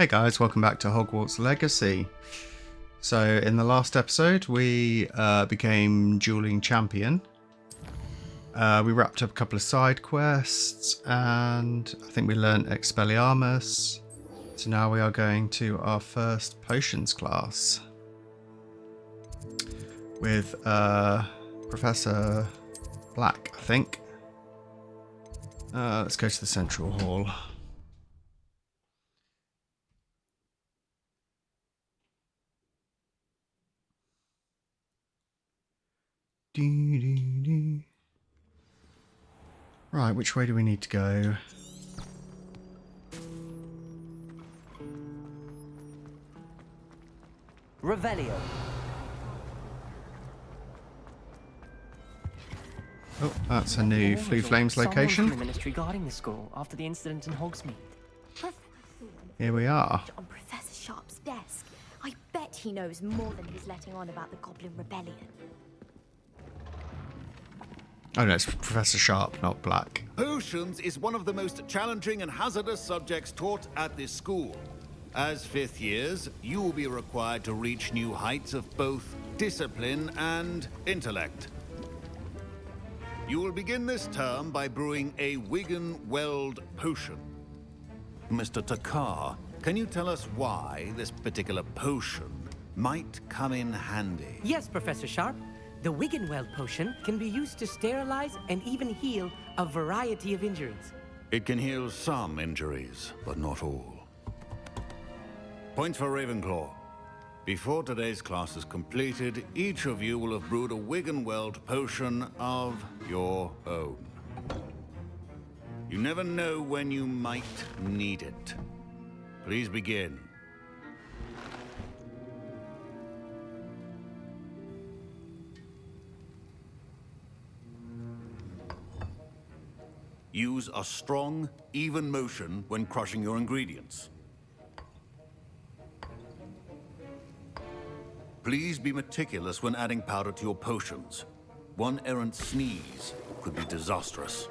Hey guys, welcome back to Hogwarts Legacy. So in the last episode we became dueling champion. We wrapped up a couple of side quests and I think we learnt Expelliarmus. So now we are going to our first potions class with Professor Black, I think. Let's go to the central hall. Right, which way do we need to go? Revelio. Oh, that's a new Flue Flames location. Someone from the ministry guarding the school after the incident in Hogsmeade. Here we are. On Professor Sharp's desk. I bet he knows more than he's letting on about the Goblin Rebellion. Oh no, it's Professor Sharp, not Black. Potions is one of the most challenging and hazardous subjects taught at this school. As fifth years, you will be required to reach new heights of both discipline and intellect. You will begin this term by brewing a Wigan-Weld potion. Mr. Takar, can you tell us why this particular potion might come in handy? Yes, Professor Sharp. The Wigan-Weld potion can be used to sterilize and even heal a variety of injuries. It can heal some injuries, but not all. Points for Ravenclaw. Before today's class is completed, each of you will have brewed a Wigan-Weld potion of your own. You never know when you might need it. Please begin. Use a strong, even motion when crushing your ingredients. Please be meticulous when adding powder to your potions. One errant sneeze could be disastrous.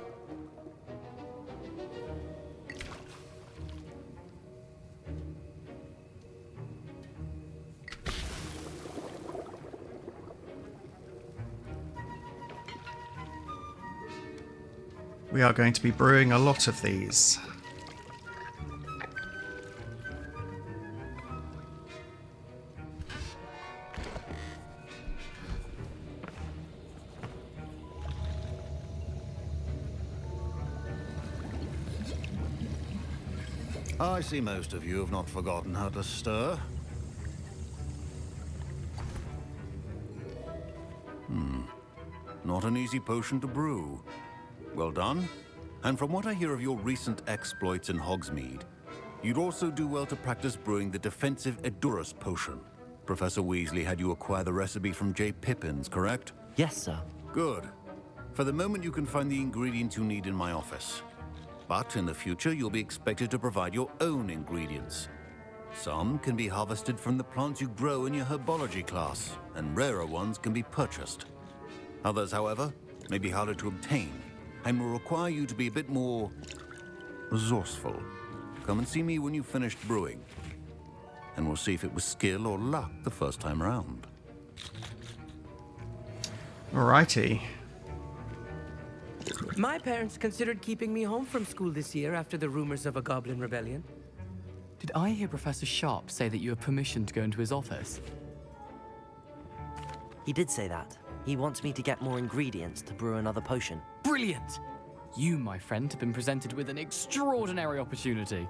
We are going to be brewing a lot of these. I see most of you have not forgotten how to stir. Not an easy potion to brew. Well done. And from what I hear of your recent exploits in Hogsmeade, you'd also do well to practice brewing the defensive Edurus potion. Professor Weasley had you acquire the recipe from J. Pippin's, correct? Yes, sir. Good. For the moment, you can find the ingredients you need in my office. But in the future, you'll be expected to provide your own ingredients. Some can be harvested from the plants you grow in your herbology class, and rarer ones can be purchased. Others, however, may be harder to obtain, and will require you to be a bit more resourceful. Come and see me when you've finished brewing, and we'll see if it was skill or luck the first time around. Alrighty. My parents considered keeping me home from school this year after the rumors of a Goblin Rebellion. Did I hear Professor Sharp say that you have permission to go into his office? He did say that. He wants me to get more ingredients to brew another potion. Brilliant! You, my friend, have been presented with an extraordinary opportunity.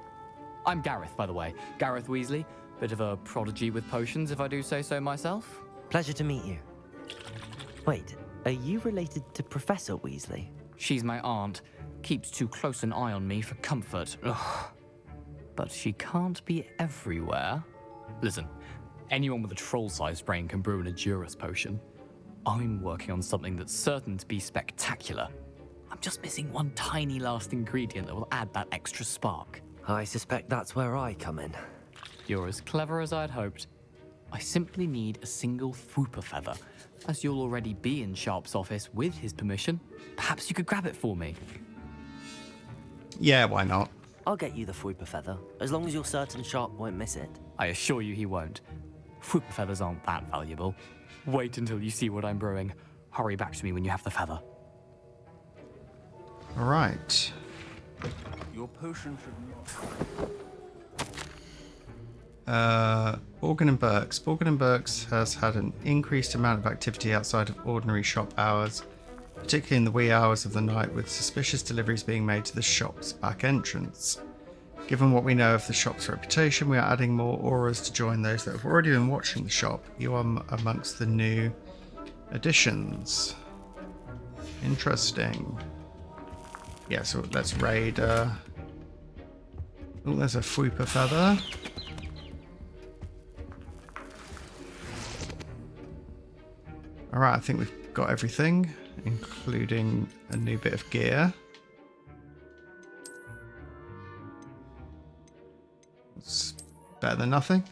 I'm Gareth, by the way. Gareth Weasley. Bit of a prodigy with potions, if I do say so myself. Pleasure to meet you. Wait, are you related to Professor Weasley? She's my aunt. Keeps too close an eye on me for comfort. Ugh. But she can't be everywhere. Listen, anyone with a troll-sized brain can brew an Edurus potion. I'm working on something that's certain to be spectacular. I'm just missing one tiny last ingredient that will add that extra spark. I suspect that's where I come in. You're as clever as I'd hoped. I simply need a single Fwooper feather. As you'll already be in Sharp's office with his permission, perhaps you could grab it for me. Yeah, why not? I'll get you the Fwooper feather, as long as you're certain Sharp won't miss it. I assure you he won't. Fwooper feathers aren't that valuable. Wait until you see what I'm brewing. Hurry back to me when you have the feather. All right. Your potion should Borgin and Burks. Borgin and Burks has had an increased amount of activity outside of ordinary shop hours, particularly in the wee hours of the night, with suspicious deliveries being made to the shop's back entrance. Given what we know of the shop's reputation, we are adding more auras to join those that have already been watching the shop. You are amongst the new additions. Interesting. Yeah, so let's raid. Oh, there's a Fwooper feather. Alright, I think we've got everything, including a new bit of gear. It's better than nothing.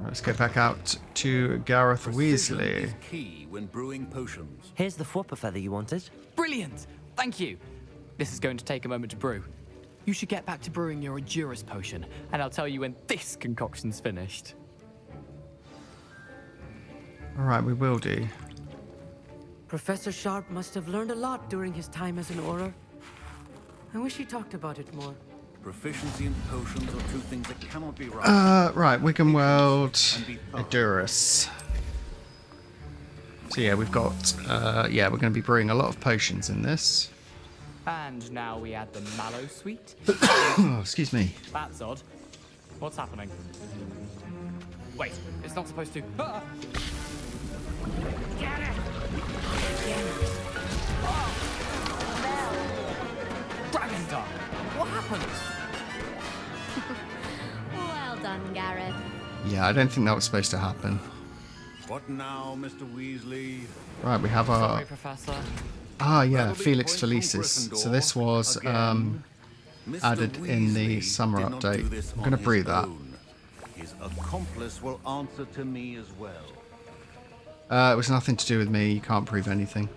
Let's get back out to Gareth Weasley. is key when brewing potions. Here's the Fwooper feather you wanted. Brilliant! Thank you! This is going to take a moment to brew. You should get back to brewing your Adurus potion, and I'll tell you when this concoction's finished. Alright, we will do. Professor Sharp must have learned a lot during his time as an Auror. I wish he talked about it more. Proficiency in potions are two things that cannot be right. Right, Wigan World, Adurus. So yeah, we've got, yeah, we're going to be brewing a lot of potions in this. And now we add the Mallow Sweet. Oh, excuse me. That's odd. What's happening? Wait, it's not supposed to. Ah! Get it! Dragon Dog! What happened? Well done, Gareth. Yeah, I don't think that was supposed to happen. What now, Mr. Weasley? Right, we have our... Sorry, Professor. Ah, yeah, That'll be Felix a point from Felicis. Gryffindor So this was again. Mr. added in the Weasley summer did not do update. this I'm on going to his brew that. own. His accomplice will answer to me as well. It was nothing to do with me. You can't prove anything.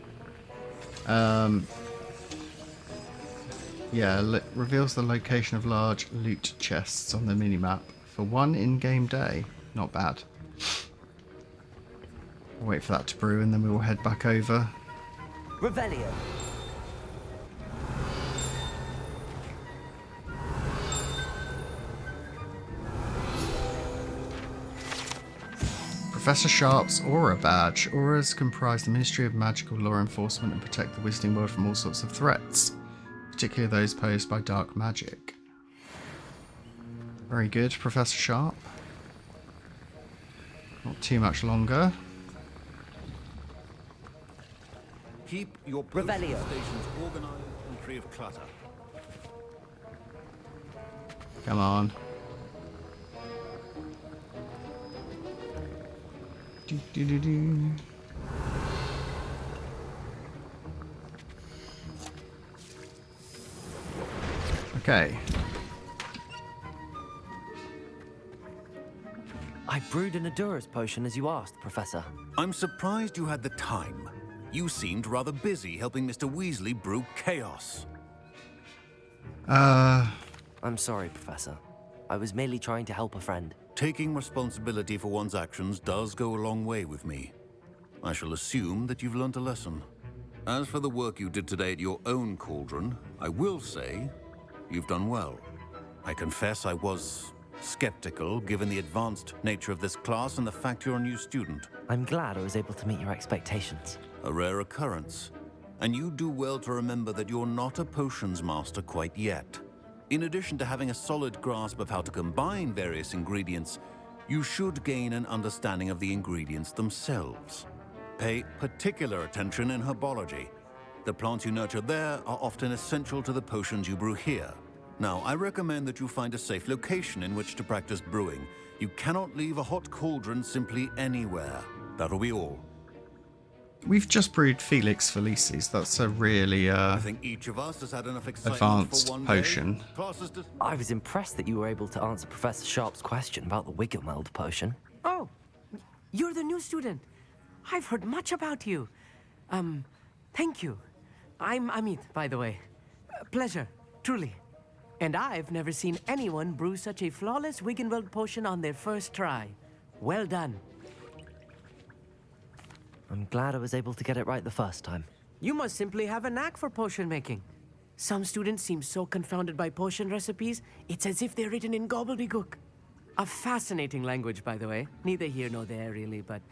Yeah, reveals the location of large loot chests on the minimap for one in-game day. Not bad. We'll wait for that to brew and then we will head back over. Revelio. Professor Sharp's Aura Badge. Auras comprise the Ministry of Magical Law Enforcement and protect the Wizarding World from all sorts of threats, particularly those posed by dark magic. Very good, Professor Sharp. Not too much longer. Keep your potion Revelio. stations organized and free of clutter. Come on. Do, do, do, do. Okay. I brewed an Adurus potion as you asked, Professor. I'm surprised you had the time. You seemed rather busy helping Mr. Weasley brew chaos. I'm sorry, Professor. I was merely trying to help a friend. Taking responsibility for one's actions does go a long way with me. I shall assume that you've learnt a lesson. As for the work you did today at your own cauldron, I will say you've done well. I confess I was skeptical given the advanced nature of this class and the fact you're a new student. I'm glad I was able to meet your expectations. A rare occurrence. And you do well to remember that you're not a potions master quite yet. In addition to having a solid grasp of how to combine various ingredients, you should gain an understanding of the ingredients themselves. Pay particular attention in herbology. The plants you nurture there are often essential to the potions you brew here. Now, I recommend that you find a safe location in which to practice brewing. You cannot leave a hot cauldron simply anywhere. That'll be all. We've just brewed Felix Felicis. That's a really I think each of us has had enough excitement advanced for one potion. day. Classes dis- I was impressed that you were able to answer Professor Sharp's question about the Wiggenweld potion. Oh, you're the new student. I've heard much about you. Thank you. I'm Amit, by the way. Pleasure, truly. And I've never seen anyone brew such a flawless Wiggenweld potion on their first try. Well done. I'm glad I was able to get it right the first time. You must simply have a knack for potion making. Some students seem so confounded by potion recipes, it's as if they're written in gobbledygook. A fascinating language, by the way. Neither here nor there, really, but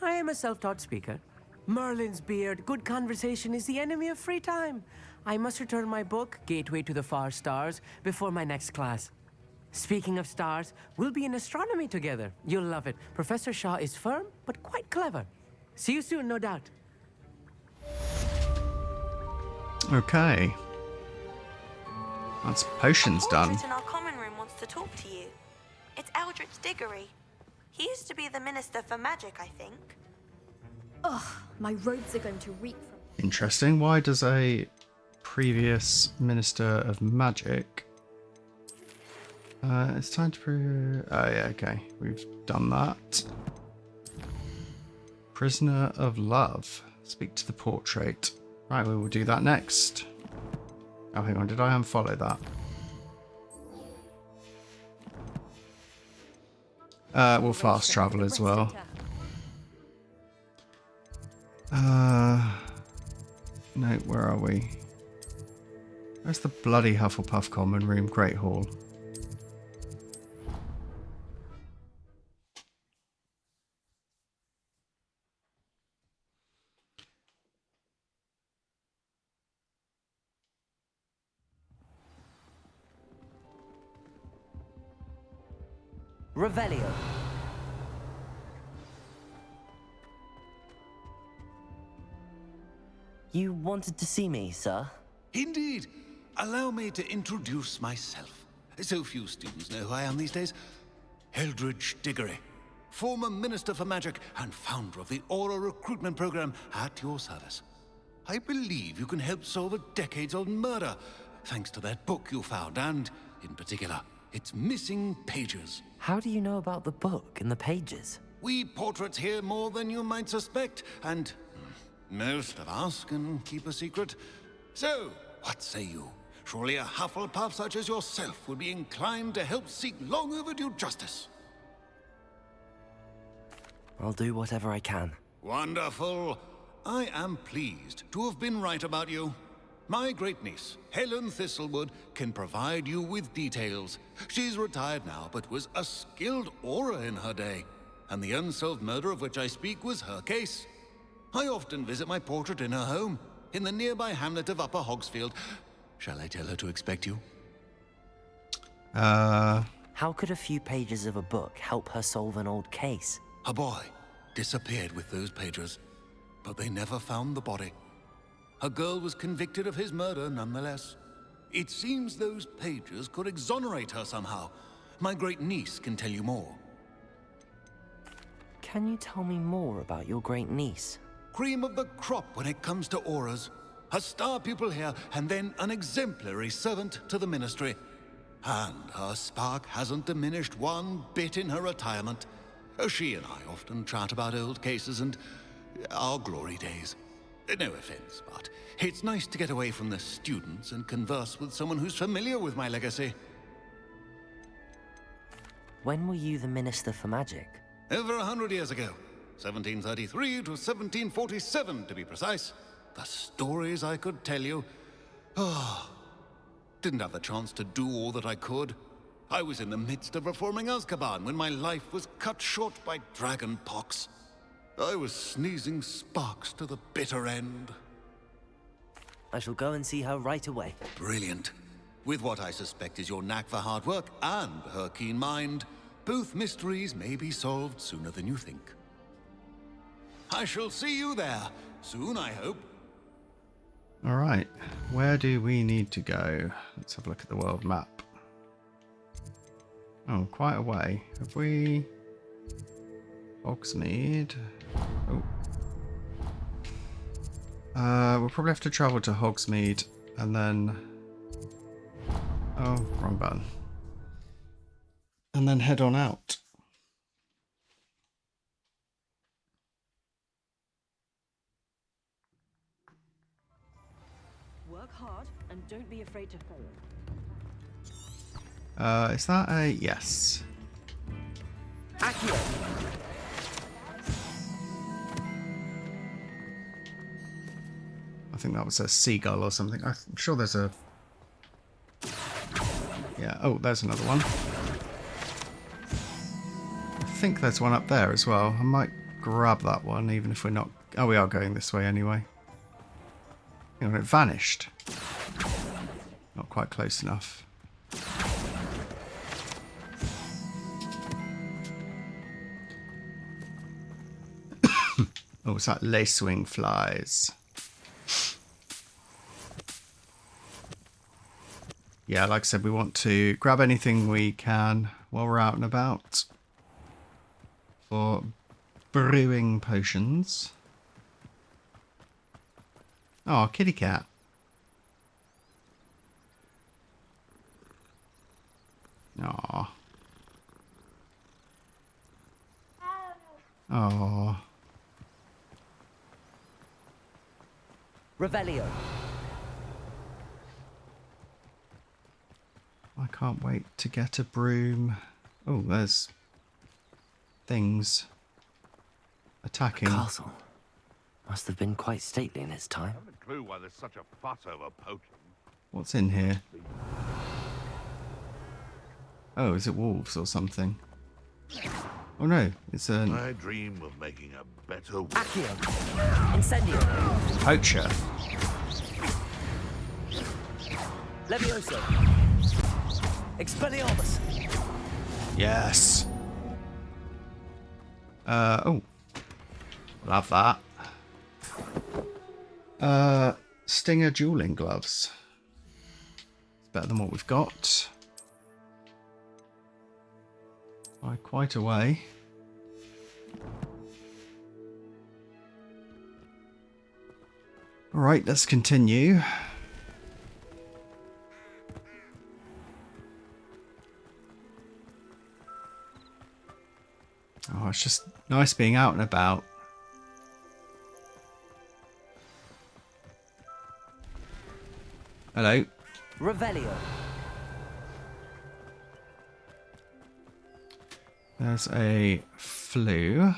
I am a self-taught speaker. Merlin's beard, good conversation is the enemy of free time. I must return my book, Gateway to the Far Stars, before my next class. Speaking of stars, we'll be in astronomy together. You'll love it. Professor Shaw is firm, but quite clever. See you soon, no doubt. Okay. That's potions done. Portrait in our common room wants to talk to you. It's Eldritch Diggory. He used to be the Minister for Magic, I think. Ugh, my robes are going to reek from... Interesting. Why does a previous Minister of Magic... it's time to prove... Oh yeah, okay. We've done that. Prisoner of Love. Speak to the portrait. Right, we will do that next. Oh, hang on. Did I unfollow that? We'll fast travel as well. No, where are we? Where's the bloody Hufflepuff common room? Great Hall. Revelio. You wanted to see me, sir? Indeed. Allow me to introduce myself. So few students know who I am these days. Eldritch Diggory, former Minister for Magic and founder of the Aura Recruitment Program, at your service. I believe you can help solve a decades-old murder, thanks to that book you found, and, in particular, its missing pages. How do you know about the book and the pages? We portraits hear more than you might suspect, and most of us can keep a secret. So, what say you? Surely a Hufflepuff such as yourself would be inclined to help seek long overdue justice. I'll do whatever I can. Wonderful. I am pleased to have been right about you. My great-niece, Helen Thistlewood, can provide you with details. She's retired now, but was a skilled aura in her day. And the unsolved murder of which I speak was her case. I often visit my portrait in her home, in the nearby hamlet of Upper Hogsfield. Shall I tell her to expect you? How could a few pages of a book help her solve an old case? A boy disappeared with those pages, but they never found the body. A girl was convicted of his murder nonetheless. It seems those pages could exonerate her somehow. My great-niece can tell you more. Can you tell me more about your great-niece? Cream of the crop when it comes to auras. A star pupil here, and then an exemplary servant to the ministry. And her spark hasn't diminished one bit in her retirement. She and I often chat about old cases and our glory days. No offense, but it's nice to get away from the students and converse with someone who's familiar with my legacy. When were you the Minister for Magic? Over 100 years ago. 1733 to 1747, to be precise. The stories I could tell you. Didn't have the chance to do all that I could. I was in the midst of reforming Azkaban when my life was cut short by dragon pox. I was sneezing sparks to the bitter end. I shall go and see her right away. Brilliant. With what I suspect is your knack for hard work and her keen mind, both mysteries may be solved sooner than you think. I shall see you there soon, I hope. All right. Where do we need to go? Let's have a look at the world map. Oh, quite a way. Have we... Hogsmeade. Oh. We'll probably have to travel to Hogsmeade and then... Oh, wrong button. And then head on out. Don't be afraid to fail. Is that a yes? Accio. I think that was a seagull or something. I'm sure there's a... Yeah, oh, there's another one. I think there's one up there as well. I might grab that one, even if we're not... Oh, we are going this way anyway. Hang on, it vanished. Not quite close enough. Oh, it's like lacewing flies. Yeah, like I said, we want to grab anything we can while we're out and about for brewing potions. Oh, kitty cat. Aw. Aw. Revelio. I can't wait to get a broom. Oh, there's things attacking. Castle. Must have been quite stately in its time. I haven't a clue why there's such a fuss over poaching. What's in here? Oh, is it wolves or something? Oh no, it's a I dream of making a better world. Accio. Incendio. poacher. Levioso. Expelliarmus. Yes. Oh. We'll have that. Stinger dueling gloves. It's better than what we've got. By quite a way. Alright, let's continue. Oh, it's just nice being out and about. Hello. Revelio. There's a flue.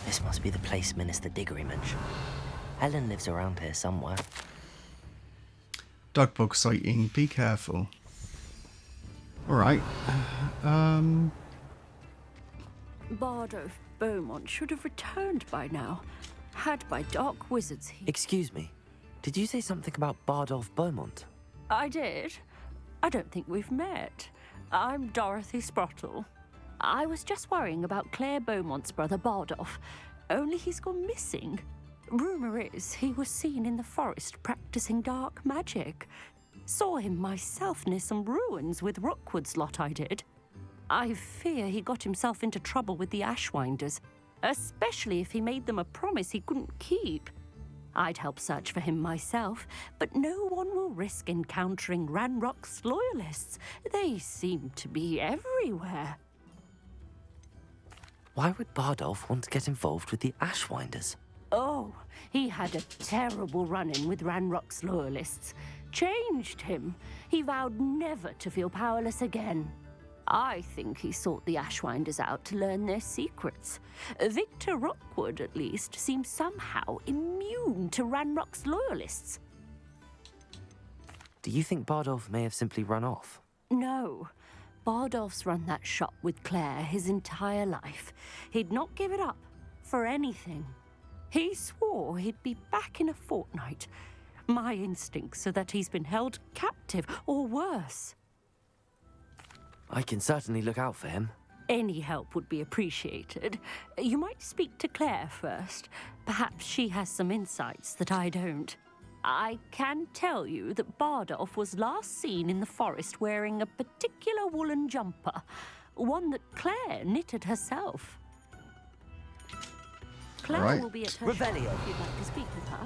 This must be the place Minister Diggory mentioned. Helen lives around here somewhere. Dog bug sighting, be careful. Alright. Bardolph Beaumont should have returned by now. Had by dark wizards he... Excuse me. Did you say something about Bardolph Beaumont? I did. I don't think we've met. I'm Dorothy Sprottle. I was just worrying about Claire Beaumont's brother Bardolph. Only he's gone missing. Rumour is he was seen in the forest practicing dark magic. Saw him myself near some ruins with Rookwood's lot I did. I fear he got himself into trouble with the Ashwinders, especially if he made them a promise he couldn't keep. I'd help search for him myself, but no one will risk encountering Ranrock's loyalists. They seem to be everywhere. Why would Bardolph want to get involved with the Ashwinders? Oh, he had a terrible run-in with Ranrock's loyalists. Changed him. He vowed never to feel powerless again. I think he sought the Ashwinders out to learn their secrets. Victor Rookwood, at least, seems somehow immune to Ranrock's loyalists. Do you think Bardolph may have simply run off? No. Bardolph's run that shop with Claire his entire life. He'd not give it up for anything. He swore he'd be back in a fortnight. My instincts are that he's been held captive, or worse. I can certainly look out for him. Any help would be appreciated. You might speak to Claire first. Perhaps she has some insights that I don't. I can tell you that Bardolph was last seen in the forest wearing a particular woolen jumper, one that Claire knitted herself. Claire Right. will be at her Revelio. shop if you'd like to speak with her.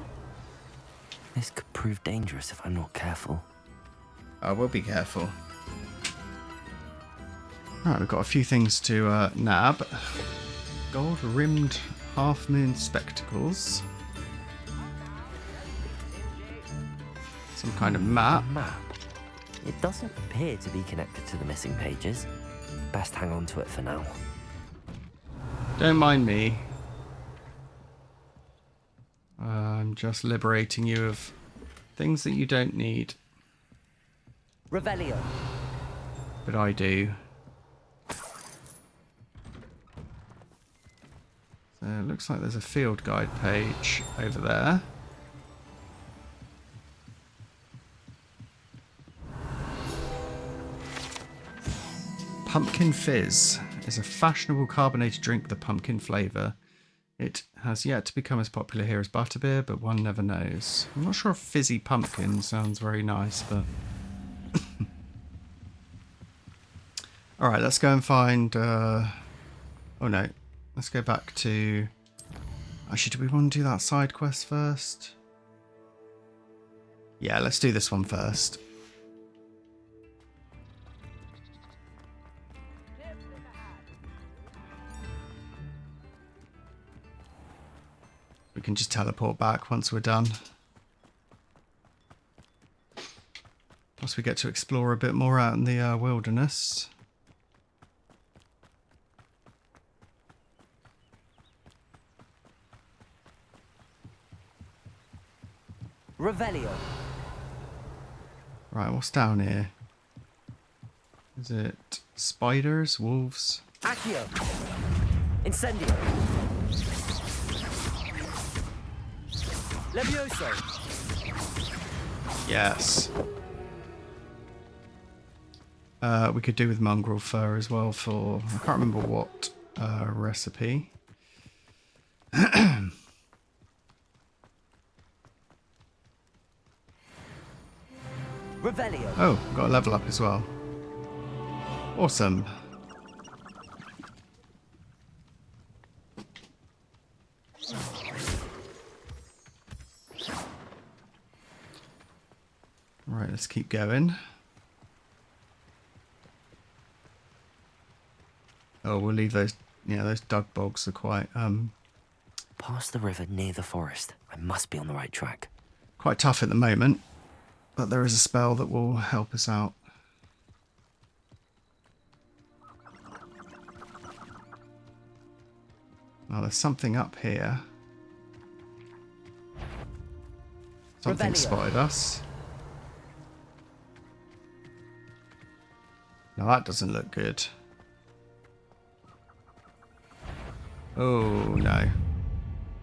This could prove dangerous if I'm not careful. I will be careful. Right, we've got a few things to nab. Gold-rimmed half-moon spectacles. Some kind of map. A map. It doesn't appear to be connected to the missing pages. Best hang on to it for now. Don't mind me. I'm just liberating you of things that you don't need. Revelio. But I do. So it looks like there's a field guide page over there. Pumpkin Fizz is a fashionable carbonated drink with a pumpkin flavour. It has yet to become as popular here as butterbeer, but one never knows. I'm not sure if fizzy pumpkin sounds very nice, but... Alright, let's go and find... Oh no, let's go back to... Actually, do we want to do that side quest first? Yeah, let's do this one first. We can just teleport back once we're done. Plus we get to explore a bit more out in the wilderness. Revelio. Right, what's down here? Is it spiders, wolves? Accio. Incendio. Levioso. Yes. We could do with mongrel fur as well for... I can't remember what recipe. Revelio. Oh, got a level up as well. Awesome. Right, let's keep going. Oh, we'll leave those... Yeah, those dug bogs are quite... Past the river near the forest. I must be on the right track. quite tough at the moment. But there is a spell that will help us out. Now there's something up here. Something spotted us. Now that doesn't look good. Oh no.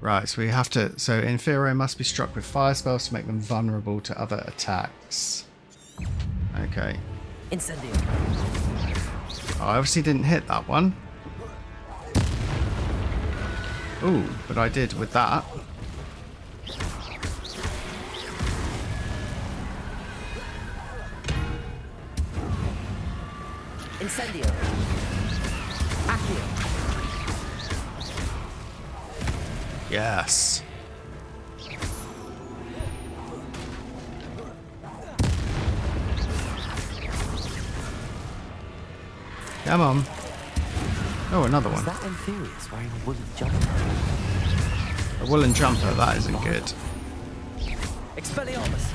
Right, so we have to... So Infero must be struck with fire spells to make them vulnerable to other attacks. Okay. Incendio. Oh, I obviously didn't hit that one. Ooh, but I did with that. Incendio. Accio. Yes. Come on. Oh, another one. Is that Inferius wearing a woolen jumper? A woolen jumper, that isn't good. Expelliarmus.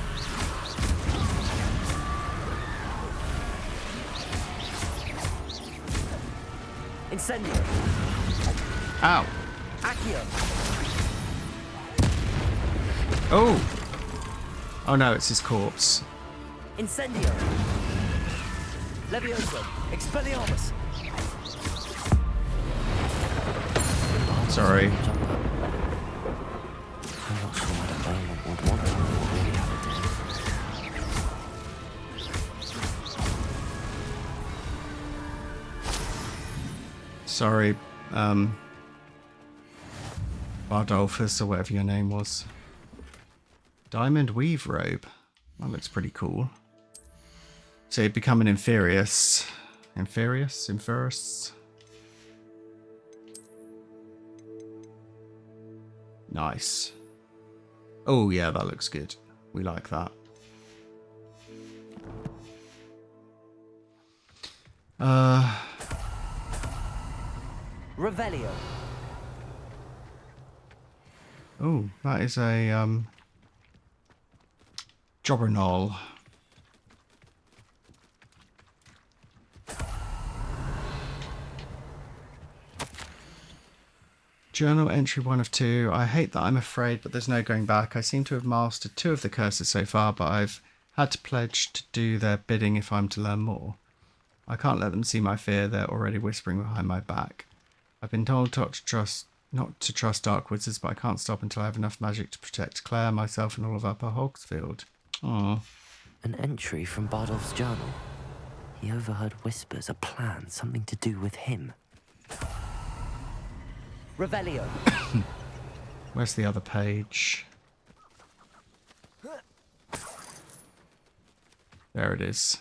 Incendio. Ow. Accio. Oh. Oh no, it's his corpse. Incendio. Levioso. Expelliarmus. Sorry. I'm not sure what a Belmont would want to really have it. Sorry, Bardolphus, or whatever your name was. Diamond Weave Robe. That looks pretty cool. So you'd become an Inferius. Inferius? Nice. Oh yeah, that looks good. We like that. Revelio. Oh, that is a Jobberknoll. Journal entry 1 of 2. I hate that I'm afraid, but there's no going back. I seem to have mastered 2 of the curses so far, but I've had to pledge to do their bidding if I'm to learn more. I can't let them see my fear. They're already whispering behind my back. I've been told not to trust dark wizards, but I can't stop until I have enough magic to protect Claire, myself, and all of Upper Hogsfield. Aww. An entry from Bardolph's journal. He overheard whispers, a plan, something to do with him. Revelio. Where's the other page? There it is.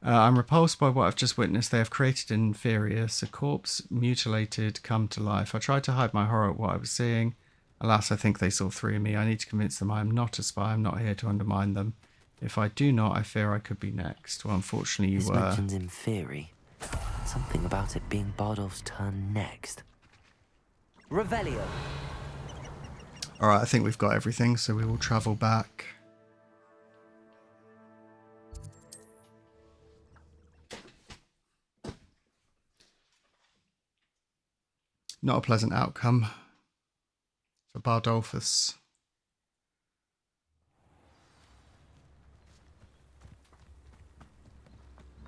I'm repulsed by what I've just witnessed. They have created an Inferius, a corpse mutilated, come to life. I tried to hide my horror at what I was seeing. Alas, I think they saw through me. I need to convince them I am not a spy. I'm not here to undermine them. If I do not, I fear I could be next. Well, unfortunately, you This were. mentions Inferi. Something about it being Bardolph's turn next. Revelio. Alright, I think we've got everything, so we will travel back. Not a pleasant outcome for Bardolphus.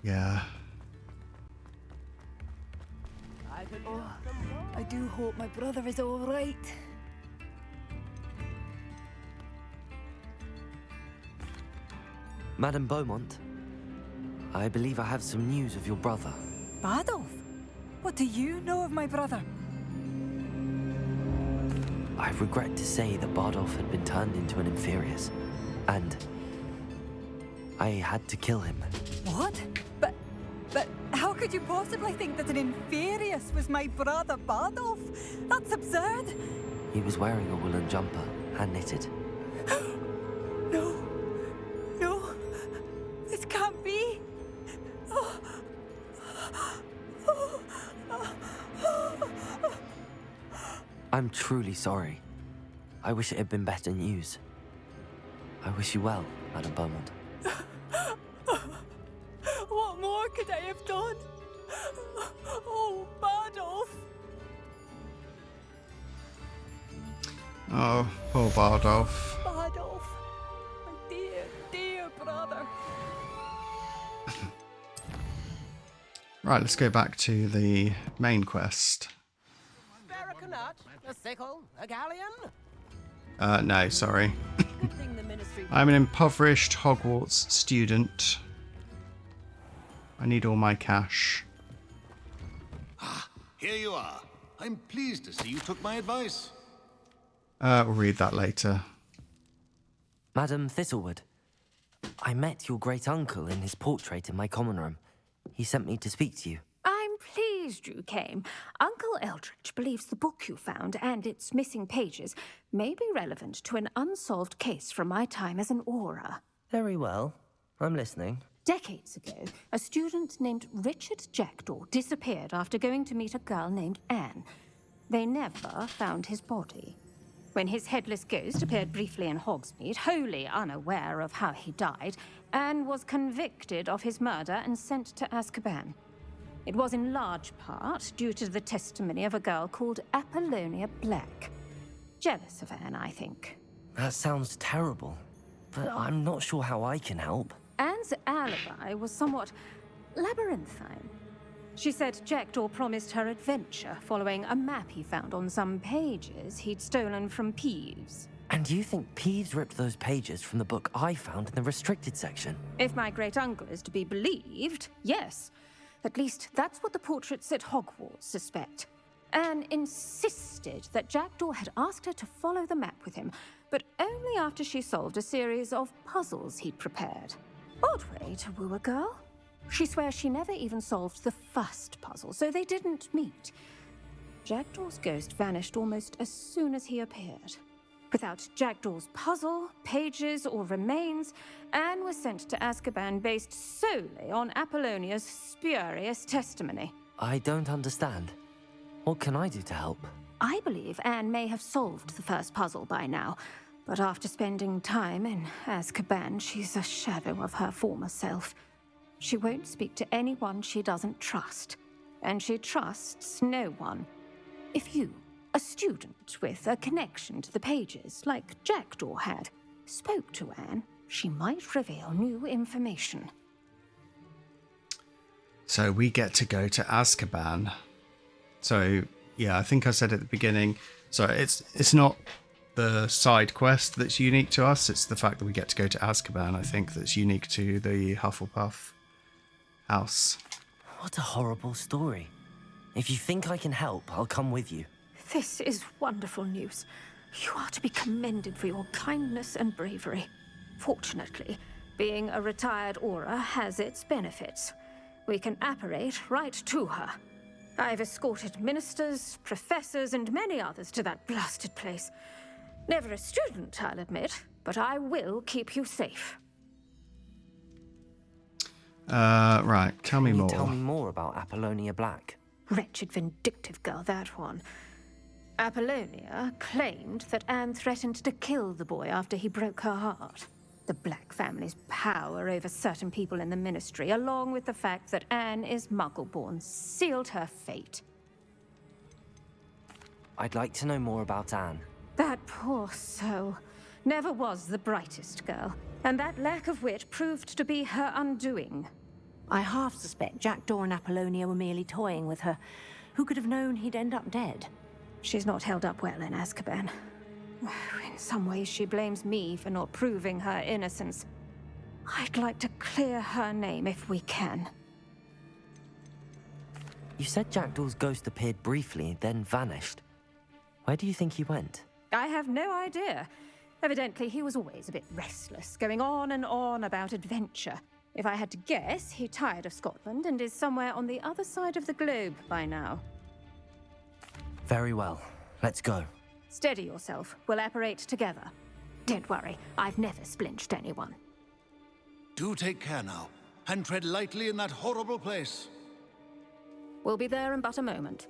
Yeah. I do hope my brother is all right. Madame Beaumont, I believe I have some news of your brother. Bardolph? What do you know of my brother? I regret to say that Bardolph had been turned into an Inferius, and I had to kill him. What? But how could you possibly think that an Inferius was my brother Bardolph? That's absurd. He was wearing a woolen jumper, hand-knitted. No. This can't be. I'm truly sorry. I wish it had been better news. I wish you well, Madame Beaumont. What more could I have done? Oh, Bardolph. Oh, poor Bardolph. Bardolph. My dear brother. Right, let's go back to the main quest. A sickle, a galleon. No, sorry. Good thing the ministry. I'm an impoverished Hogwarts student. I need all my cash. Here you are. I'm pleased to see you took my advice. We'll read that later. Madame Thistlewood, I met your great-uncle in his portrait in my common room. He sent me to speak to you. I'm pleased you came. Uncle Eldritch believes the book you found and its missing pages may be relevant to an unsolved case from my time as an Auror. Very well. I'm listening. Decades ago, a student named Richard Jackdaw disappeared after going to meet a girl named Anne. They never found his body. When his headless ghost appeared briefly in Hogsmeade, wholly unaware of how he died, Anne was convicted of his murder and sent to Azkaban. It was in large part due to the testimony of a girl called Apollonia Black. Jealous of Anne, I think. That sounds terrible, but I'm not sure how I can help. Anne's alibi was somewhat labyrinthine. She said Jackdaw promised her adventure following a map he found on some pages he'd stolen from Peeves. And you think Peeves ripped those pages from the book I found in the restricted section? If my great-uncle is to be believed, yes. At least that's what the portraits at Hogwarts suspect. Anne insisted that Jackdaw had asked her to follow the map with him, but only after she solved a series of puzzles he'd prepared. Odd way to woo a girl. She swears she never even solved the first puzzle, so they didn't meet. Jackdaw's ghost vanished almost as soon as he appeared. Without Jackdaw's puzzle, pages, or remains, Anne was sent to Azkaban based solely on Apollonia's spurious testimony. I don't understand. What can I do to help? I believe Anne may have solved the first puzzle by now, But after spending time in Azkaban, she's a shadow of her former self. She won't speak to anyone she doesn't trust, and she trusts no one. If you, a student with a connection to the pages, like Jackdaw had, spoke to Anne, she might reveal new information. So we get to go to Azkaban. So, yeah, I think I said at the beginning, so it's not the side quest that's unique to us, it's the fact that we get to go to Azkaban, I think, that's unique to the Hufflepuff house. What a horrible story. If you think I can help, I'll come with you. This is wonderful news. You are to be commended for your kindness and bravery. Fortunately, being a retired Auror has its benefits. We can apparate right to her. I've escorted ministers, professors, and many others to that blasted place. Never a student, I'll admit, but I will keep you safe. Right, tell me more. Tell me more about Apollonia Black. Wretched, vindictive girl, that one. Apollonia claimed that Anne threatened to kill the boy after he broke her heart. The Black family's power over certain people in the Ministry, along with the fact that Anne is Muggle-born, sealed her fate. I'd like to know more about Anne. That poor soul never was the brightest girl, and that lack of wit proved to be her undoing. I half suspect Jackdaw and Apollonia were merely toying with her. Who could have known he'd end up dead? She's not held up well in Azkaban. In some ways, she blames me for not proving her innocence. I'd like to clear her name if we can. You said Jackdaw's ghost appeared briefly, then vanished. Where do you think he went? I have no idea. Evidently, he was always a bit restless, going on and on about adventure. If I had to guess, he tired of Scotland and is somewhere on the other side of the globe by now. Very well. Let's go. Steady yourself. We'll apparate together. Don't worry, I've never splinched anyone. Do take care now, and tread lightly in that horrible place. We'll be there in but a moment.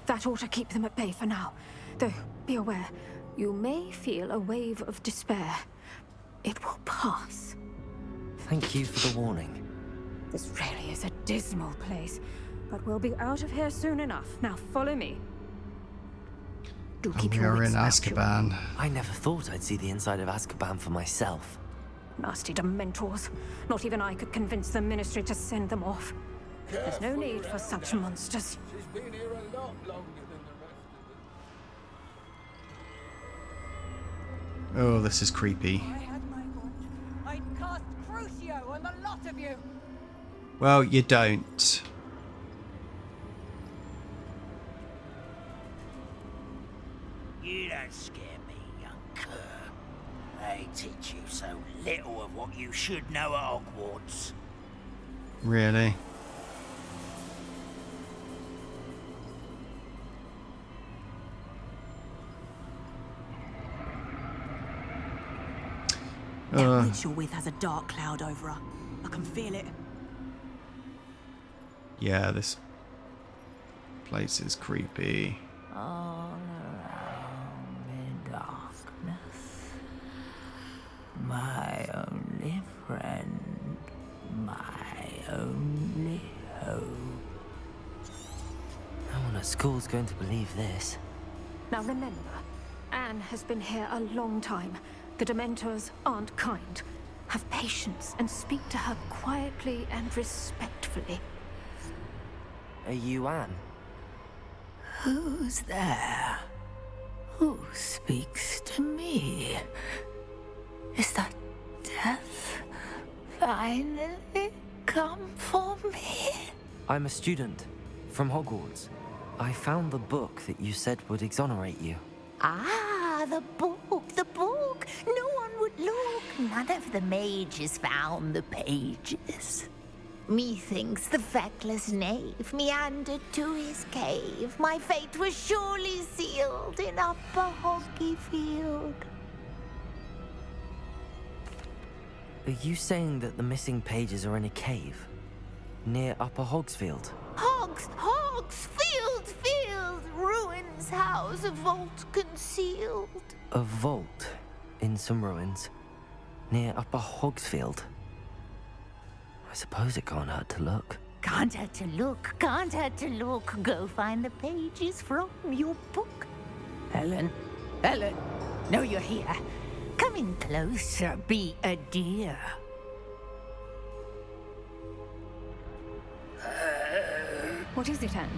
That ought to keep them at bay for now. Though, be aware, you may feel a wave of despair. It will pass. Thank you for the warning. This really is a dismal place, but we'll be out of here soon enough. Now follow me. Do keep your We're wits in about you. Azkaban. I never thought I'd see the inside of Azkaban for myself. Nasty Dementors. Not even I could convince the Ministry to send them off. There's no need for such monsters. She's been here a lot longer than the rest of them. Oh, this is creepy. I had my watch. I'd cast Crucio on the lot of you. Well, you don't. You don't scare me, young cur. They teach you so little of what you should know at Hogwarts. Really? That witch you're with has a dark cloud over her. I can feel it. Yeah, this place is creepy. All around in darkness. My only friend. My only hope. No one at school's going to believe this. Now remember, Anne has been here a long time. The Dementors aren't kind. Have patience and speak to her quietly and respectfully. Are you Anne? Who's there? Who speaks to me? Is that death finally come for me? I'm a student from Hogwarts. I found the book that you said would exonerate you. Ah, the book, the book. No one would look. None of the mages found the pages. Methinks the feckless knave meandered to his cave. My fate was surely sealed in Upper Hoggyfield. Are you saying that the missing pages are in a cave near Upper Hogsfield? Hogsfield, ruins house, a vault concealed. A vault in some ruins near Upper Hogsfield. I suppose it can't hurt to look. Can't hurt to look, can't hurt to look. Go find the pages from your book. Helen, no, you're here. Come in closer, be a dear. What is it, Anne?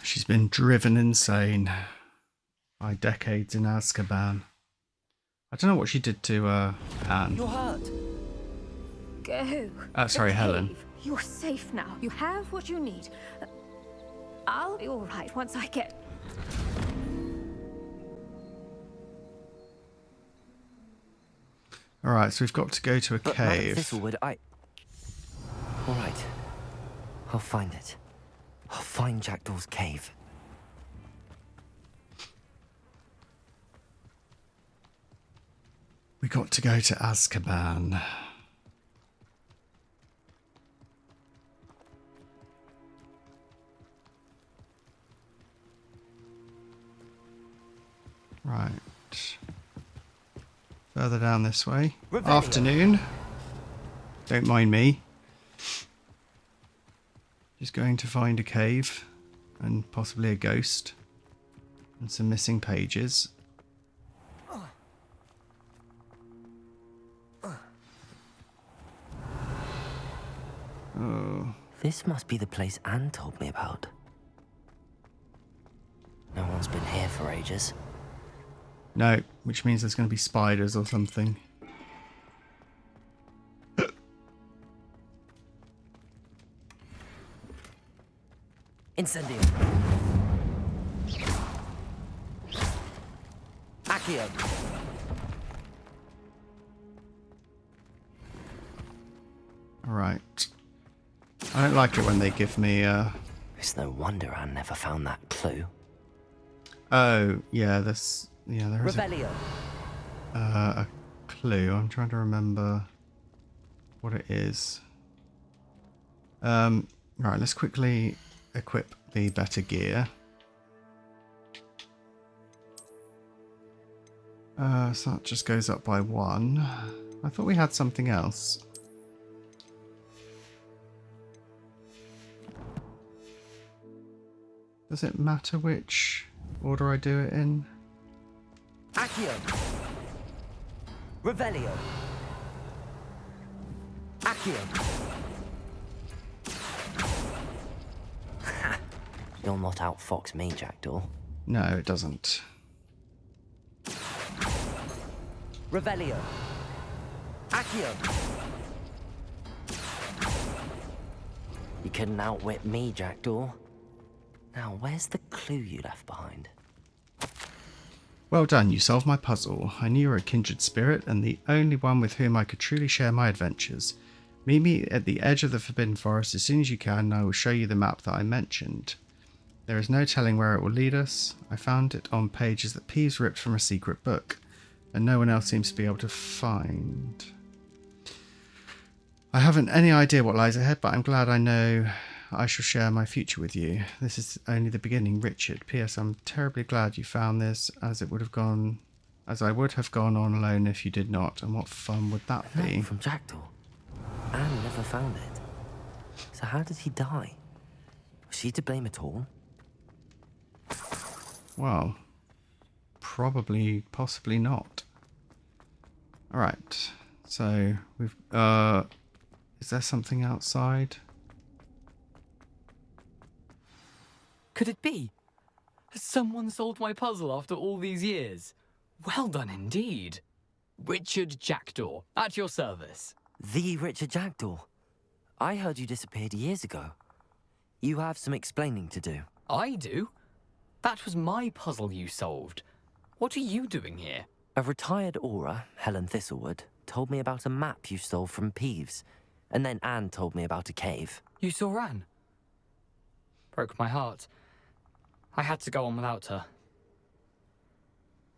She's been driven insane by decades in Azkaban. I don't know what she did to Anne. You're hurt. Go. Sorry, The Helen. cave. You're safe now. You have what you need. I'll be all right once I get... Alright, so we've got to go to a But Madam cave. Thistlewood, All right. I'll find it. I'll find Jackdaw's cave. We got to go to Azkaban. Right. Further down this way. Revelio. Afternoon. Don't mind me. Just going to find a cave and possibly a ghost and some missing pages. Oh. This must be the place Anne told me about. No one's been here for ages. No, which means there's going to be spiders or something. Incendio. Accio. Alright. I don't like it when they give me It's no wonder Anne never found that clue. Oh, yeah, there is Revelio. a clue. I'm trying to remember what it is. Right, let's quickly equip the better gear. So that just goes up by 1. I thought we had something else. Does it matter which order I do it in? Accio. Revelio. Accio. You'll not outfox me, Jackdaw. No, it doesn't. Revelio. Accio. You couldn't outwit me, Jackdaw. Now, where's the clue you left behind? Well done, you solved my puzzle. I knew you were a kindred spirit and the only one with whom I could truly share my adventures. Meet me at the edge of the Forbidden Forest as soon as you can and I will show you the map that I mentioned. There is no telling where it will lead us. I found it on pages that Peeves ripped from a secret book, and no one else seems to be able to find. I haven't any idea what lies ahead, but I'm glad I know I shall share my future with you. This is only the beginning, Richard. P.S. I'm terribly glad you found this, as I would have gone on alone if you did not. And what fun would that be? From Jackdaw. Anne never found it. So how did he die? Was she to blame at all? Well, possibly not. Alright, so we've, is there something outside? Could it be? Has someone solved my puzzle after all these years? Well done indeed. Richard Jackdaw, at your service. The Richard Jackdaw? I heard you disappeared years ago. You have some explaining to do. I do? That was my puzzle you solved. What are you doing here? A retired aura, Helen Thistlewood, told me about a map you stole from Peeves, and then Anne told me about a cave. You saw Anne? Broke my heart. I had to go on without her.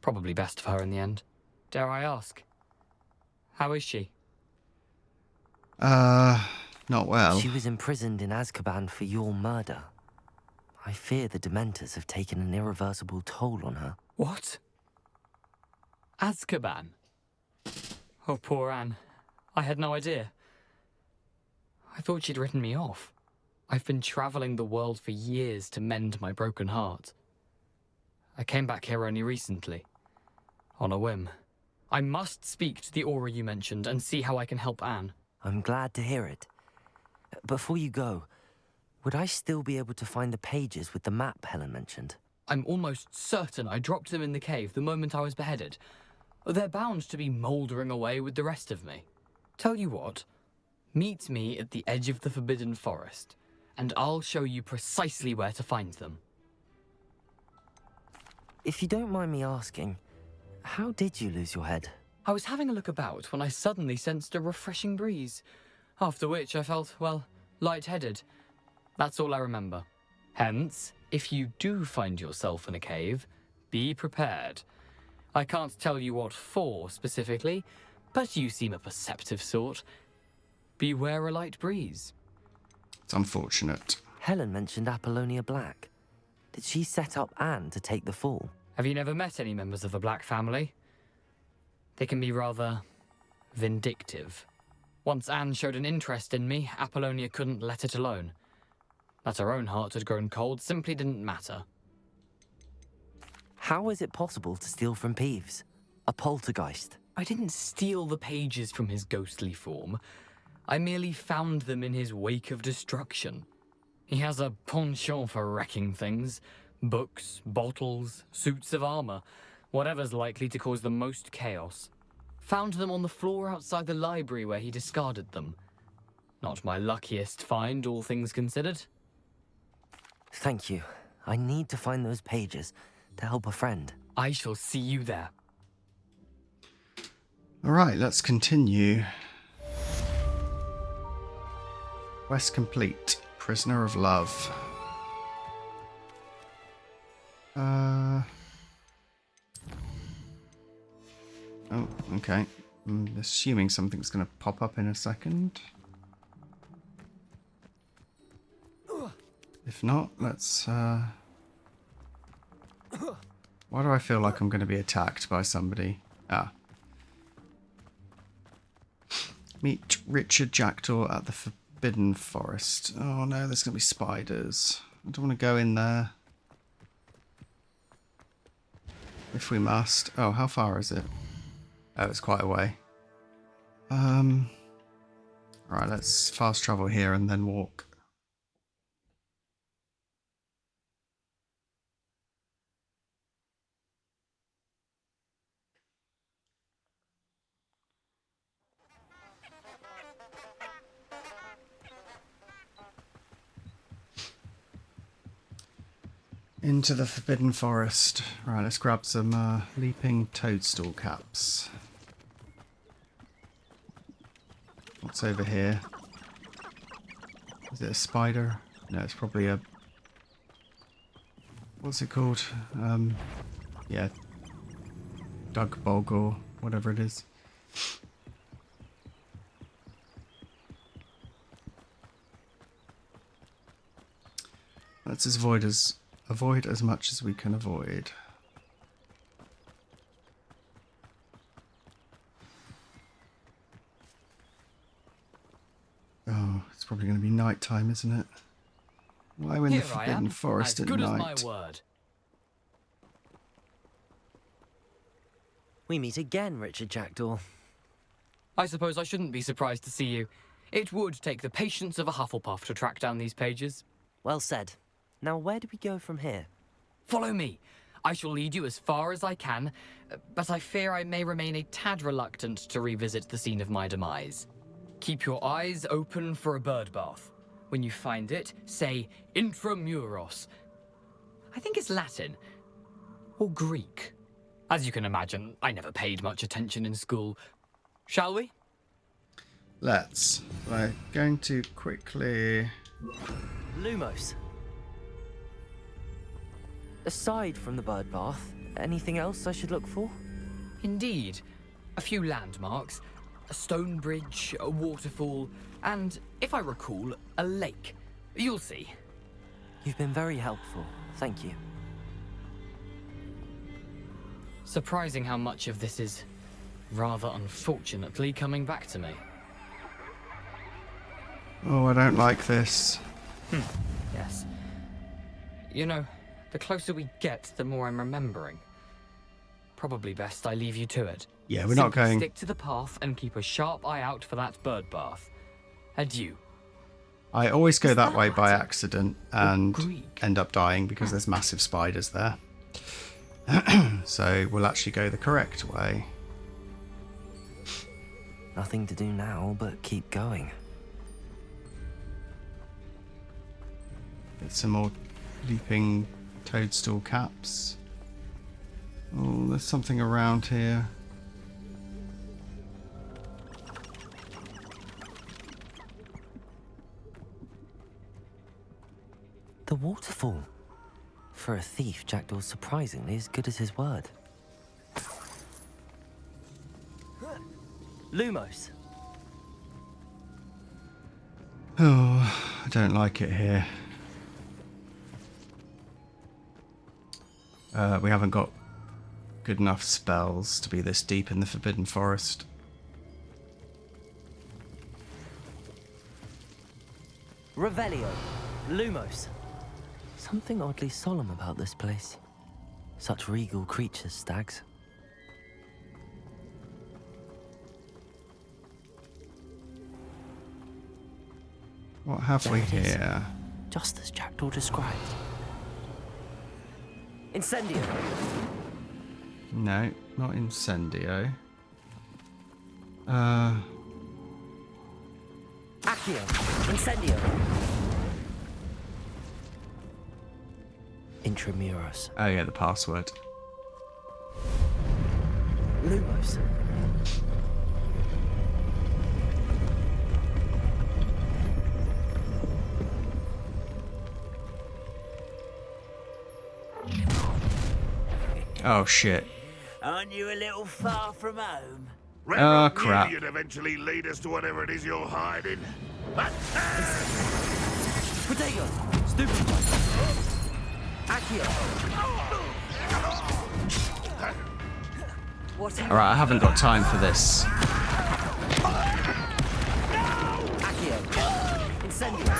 Probably best for her in the end. Dare I ask? How is she? Not well. She was imprisoned in Azkaban for your murder. I fear the Dementors have taken an irreversible toll on her. What? Azkaban? Oh, poor Anne. I had no idea. I thought she'd written me off. I've been traveling the world for years to mend my broken heart. I came back here only recently, on a whim. I must speak to the aura you mentioned and see how I can help Anne. I'm glad to hear it. Before you go, would I still be able to find the pages with the map Helen mentioned? I'm almost certain I dropped them in the cave the moment I was beheaded. They're bound to be mouldering away with the rest of me. Tell you what, meet me at the edge of the Forbidden Forest, and I'll show you precisely where to find them. If you don't mind me asking, how did you lose your head? I was having a look about when I suddenly sensed a refreshing breeze, after which I felt, well, lightheaded. That's all I remember. Hence, if you do find yourself in a cave, be prepared. I can't tell you what for specifically, but you seem a perceptive sort. Beware a light breeze. It's unfortunate. Helen mentioned Apollonia Black. Did she set up Anne to take the fall? Have you never met any members of the Black family? They can be rather vindictive. Once Anne showed an interest in me, Apollonia couldn't let it alone. That her own heart had grown cold simply didn't matter. How is it possible to steal from Peeves? A poltergeist? I didn't steal the pages from his ghostly form. I merely found them in his wake of destruction. He has a penchant for wrecking things. Books, bottles, suits of armor, whatever's likely to cause the most chaos. Found them on the floor outside the library where he discarded them. Not my luckiest find, all things considered. Thank you. I need to find those pages to help a friend. I shall see you there. Alright, let's continue. Quest complete. Prisoner of Love. Oh, okay. I'm assuming something's going to pop up in a second. If not, let's... Why do I feel like I'm going to be attacked by somebody? Ah. Meet Richard Jackdaw at the Forbidden Forest. Oh no, there's going to be spiders. I don't want to go in there. If we must. Oh, how far is it? Oh, it's quite a way. Right, let's fast travel here and then walk. Into the Forbidden Forest. Right, let's grab some leaping toadstool caps. What's over here? Is it a spider? No, it's probably a... What's it called? Yeah. Dug bog or whatever it is. Let's avoid as much as we can avoid. Oh, it's probably going to be night time, isn't it? Why are we in the Forbidden Forest at night? As good as my word. We meet again, Richard Jackdaw. I suppose I shouldn't be surprised to see you. It would take the patience of a Hufflepuff to track down these pages. Well said. Now, where do we go from here? Follow me. I shall lead you as far as I can, but I fear I may remain a tad reluctant to revisit the scene of my demise. Keep your eyes open for a bird bath. When you find it, say intramuros. I think it's Latin. Or Greek. As you can imagine, I never paid much attention in school. Shall we? Let's. We're going to quickly... Lumos. Aside from the bird bath, anything else I should look for? Indeed. A few landmarks. A stone bridge, a waterfall, and, if I recall, a lake. You'll see. You've been very helpful. Thank you. Surprising how much of this is, rather unfortunately, coming back to me. Oh, I don't like this. Yes. You know, the closer we get, the more I'm remembering. Probably best I leave you to it. Yeah, we're not going... Stick to the path and keep a sharp eye out for that bird bath. Adieu. I always go that way by accident and end up dying because there's massive spiders there. So we'll actually go the correct way. Nothing to do now but keep going. Get some more leaping toadstool caps. Oh, there's something around here. The waterfall. For a thief, Jackdaw's surprisingly as good as his word. Lumos. Oh, I don't like it here. We haven't got good enough spells to be this deep in the Forbidden Forest. Revelio. Lumos. Something oddly solemn about this place. Such regal creatures, stags. What have we here? Just as Jackdaw described. Incendio. No, not Incendio. Accio. Incendio. Intramuros. Oh yeah, the password. Lumos. Oh shit. Aren't you a little far from home? Oh crap. You'd eventually lead us to whatever it is you're hiding. Protego. Stupid. Accio. Alright, I haven't got time for this. Accio. Incendio.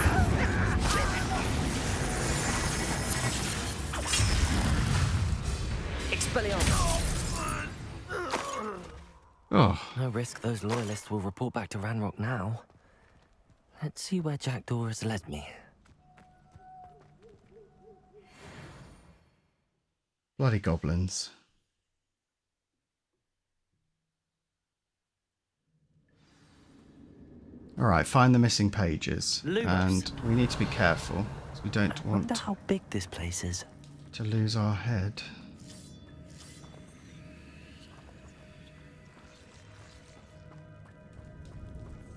Expelliarmus. Oh. No risk those loyalists will report back to Ranrock now. Let's see where Jackdaw has led me. Bloody goblins. Alright, find the missing pages. Lumos. And we need to be careful, because we don't I want wonder how big this place is. to lose our head.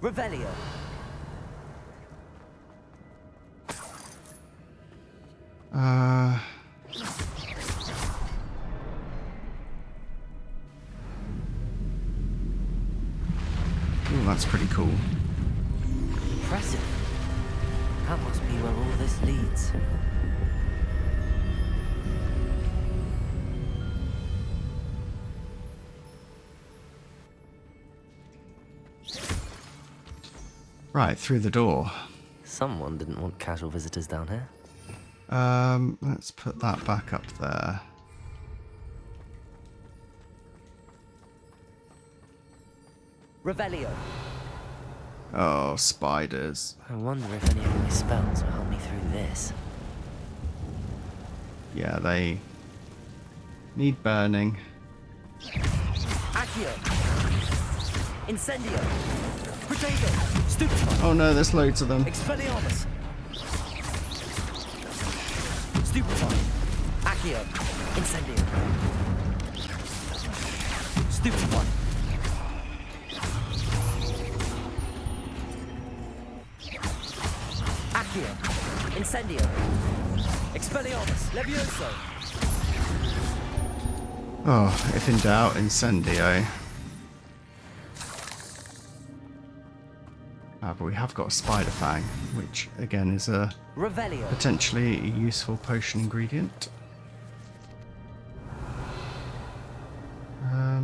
Revelio. Ooh, that's pretty cool. Impressive. That must be where all this leads. Right, through the door. Someone didn't want casual visitors down here. Let's put that back up there. Revelio. Oh, spiders. I wonder if any of my spells will help me through this. Yeah, they need burning. Accio. Incendio. Protego. Stupefy. Oh no, there's loads of them. Expelliarmus. Stupefy. Accio. Incendio. Stupefy. Accio. Incendio. Expelliarmus. Levioso. Oh, if in doubt, Incendio. But we have got a Spider Fang, which again is a Revelio. potentially a useful potion ingredient. I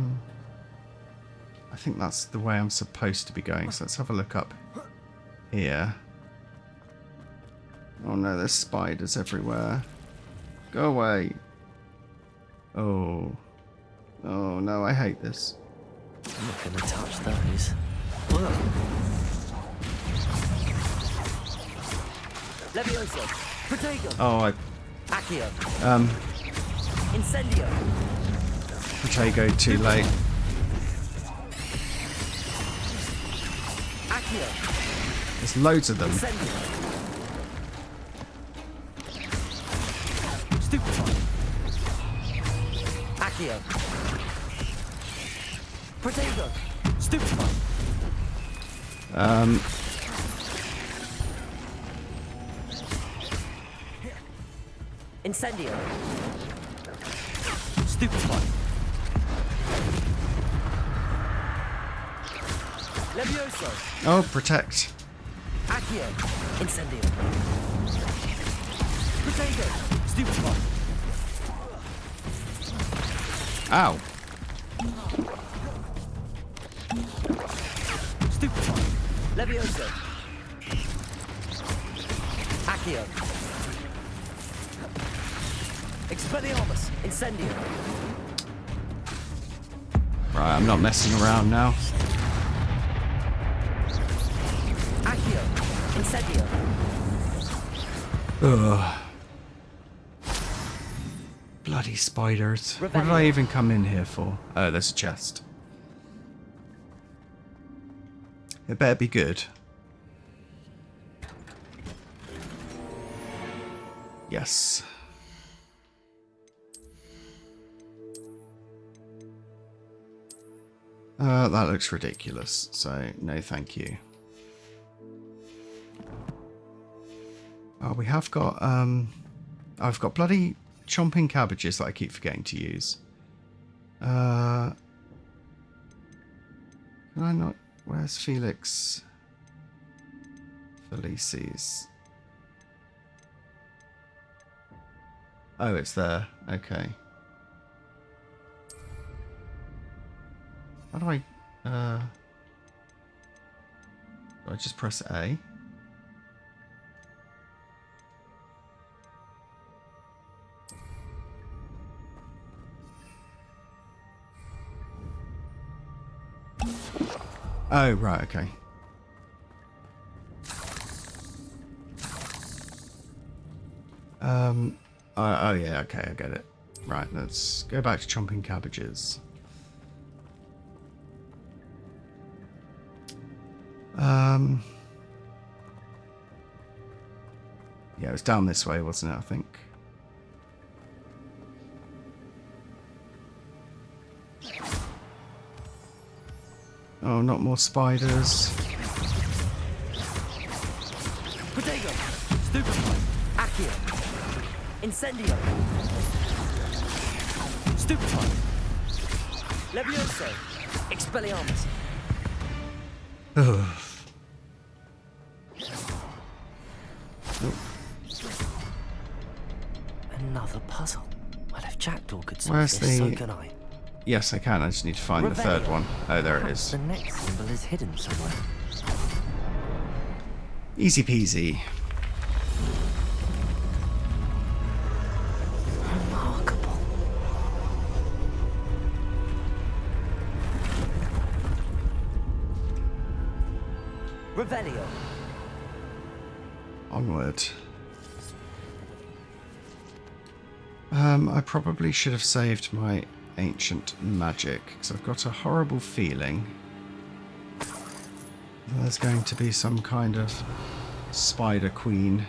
think that's the way I'm supposed to be going, so let's have a look up here. Oh no, there's spiders everywhere. Go away. Oh. Oh no, I hate this. I'm not gonna touch those. Levioso. Protego. Oh, Accio. Incendio. Protego too late. Accio. There's loads of them. Incendio. Stupefy. Accio. Protego. Stupefy. Incendio. Stupefy. Levioso. Oh, protect. Accio. Incendio. Protego. Stupefy. Ow. Stupefy. Levioso. Accio. Expelliarmus. Incendio. Right, I'm not messing around now. Accio. Incendio. Ugh. Bloody spiders. What did I even come in here for? Oh, there's a chest. It better be good. Yes. That looks ridiculous, so no thank you. Oh, we have got, I've got bloody chomping cabbages that I keep forgetting to use. Can I not? Where's Felix? Felices. Oh, it's there. Okay. How do I, do I just press A? Oh, right, okay. Oh yeah, okay, I get it. Right, let's go back to chomping cabbages. Yeah, it was down this way, wasn't it, I think? Oh, not more spiders. Protego. Stupefy. Accio. Incendio. Stupefy. Levioso. Expelliarmus. Ugh. Another puzzle. Well, if Jackdaw could solve Where's this, so the- can I. Yes, I can. I just need to find the third one. Oh, there it is. The next symbol is hidden somewhere. Easy peasy. Remarkable. Revelio. Onward. I probably should have saved my ancient magic, because I've got a horrible feeling there's going to be some kind of spider queen.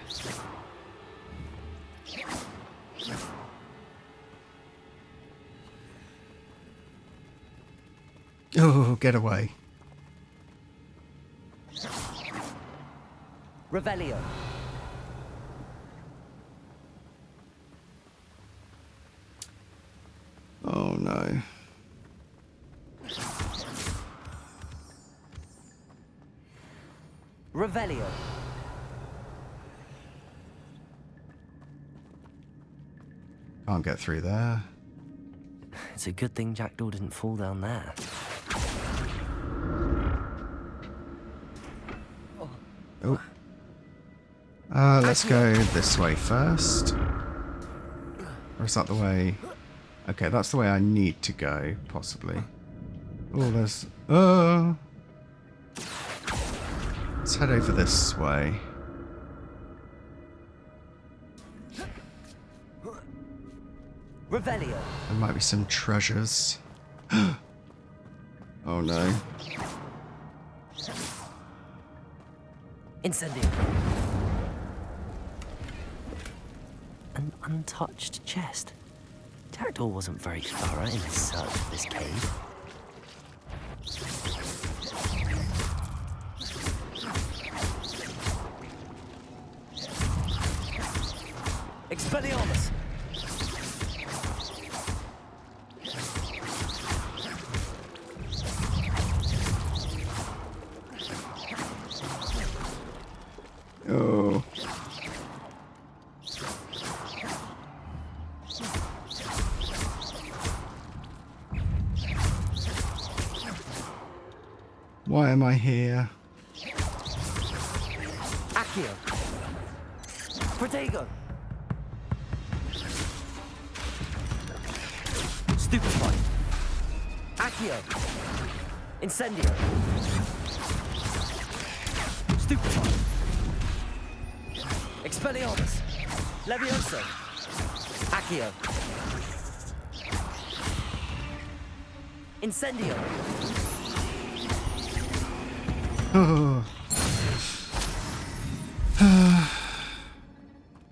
Oh, get away. Revelio. Oh no. Revelio. Can't get through there. It's a good thing Jackdaw didn't fall down there. Oh. Let's go this way first. Or is that the way? Okay, that's the way I need to go, possibly. Oh, there's... Let's head over this way. Revelio. There might be some treasures. Oh no. Incendio. An untouched chest. Jackdaw wasn't very thorough in his search for this cave. Expelliarmus! Oh. Why am I here? Accio. Protego. Stupefy. Accio. Incendio. Stupefy. Expelliarmus. Levioso. Accio. Incendio. Oh.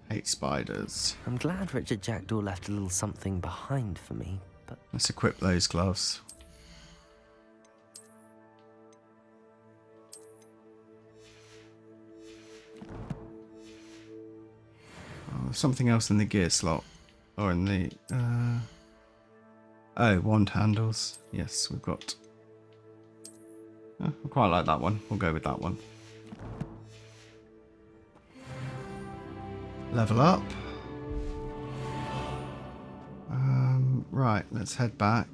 Hate spiders. I'm glad Richard Jackdaw left a little something behind for me, but... Let's equip those gloves. Oh, something else in the gear slot. Or in the... Oh, wand handles. Yes, we've got... Oh, I quite like that one. We'll go with that one. Level up. Right, let's head back.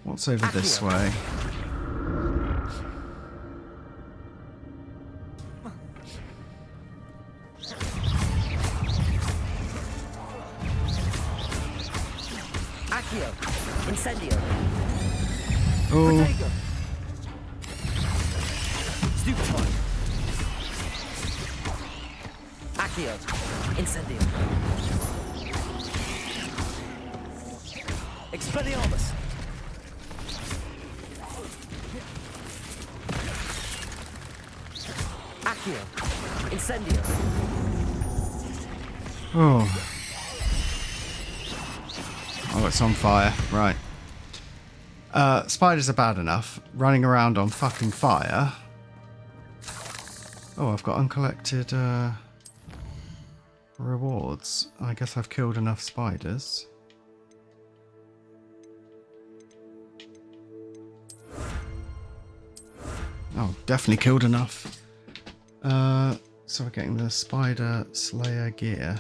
What's over this way? Accio. Incendio. Oh. Protego. Stupefy. Accio. Incendio. Expelliarmus. Accio. Incendio. Oh. Oh, it's on fire. Right. Spiders are bad enough. Running around on fucking fire. Oh, I've got uncollected rewards. I guess I've killed enough spiders. Oh, definitely killed enough. So we're getting the Spider Slayer gear.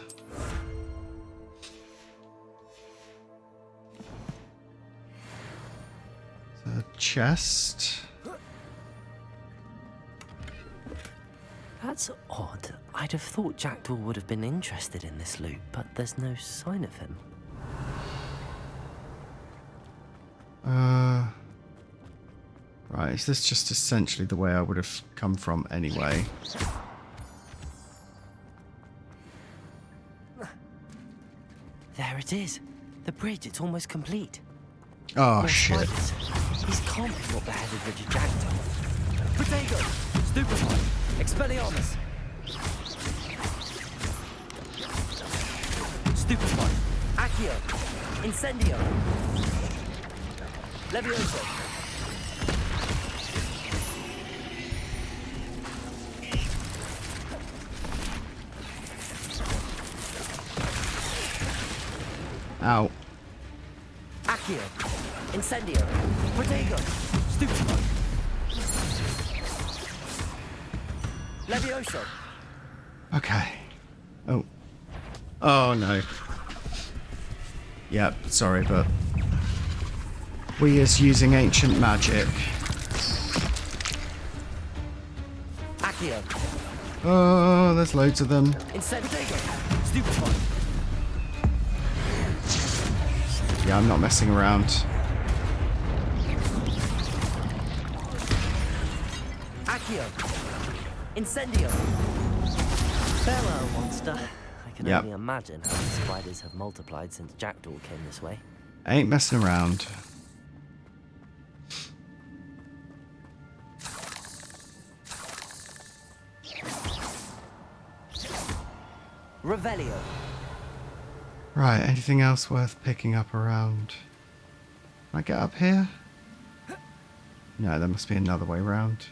The chest. That's odd. I'd have thought Jackdaw would have been interested in this loot, but there's no sign of him. Right, is this just essentially the way I would have come from anyway? There it is. The bridge, it's almost complete. Oh, More shit. spiders. These can't be what beheaded Richard Jackson. Potato! Stupefy! Expelliarmus! Stupefy! Accio! Incendio! Levioso! Ow. Accio! Incendio! Protego! Stupefy! Levioso! Okay. Oh. Oh, no. Yep, sorry, but... we is using ancient magic. Accio! Oh, there's loads of them. Incendio! Stupefy! Yeah, I'm not messing around. Accio! Incendio! Farewell, monster. I can Yep. only imagine how the spiders have multiplied since Jackdaw came this way. Ain't messing around. Revelio! Right, anything else worth picking up around? Can I get up here? No, there must be another way round.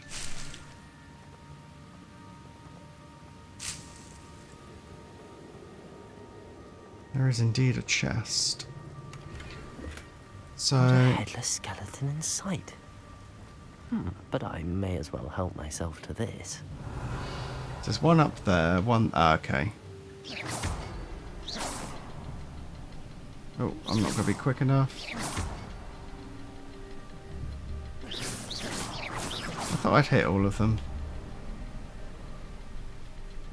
There is indeed a chest. So... Not a headless skeleton in sight. But I may as well help myself to this. there's one up there, one... Ah, okay. Oh, I'm not going to be quick enough. I thought I'd hit all of them.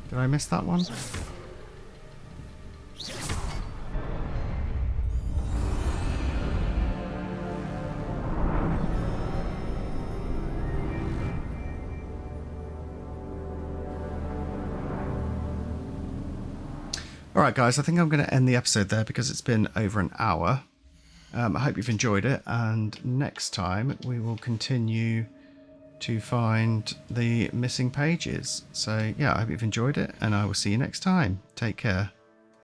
Did I miss that one? Alright guys, I think I'm going to end the episode there because it's been over an hour. I hope you've enjoyed it, and next time we will continue to find the missing pages. So yeah, I hope you've enjoyed it, and I will see you next time. Take care.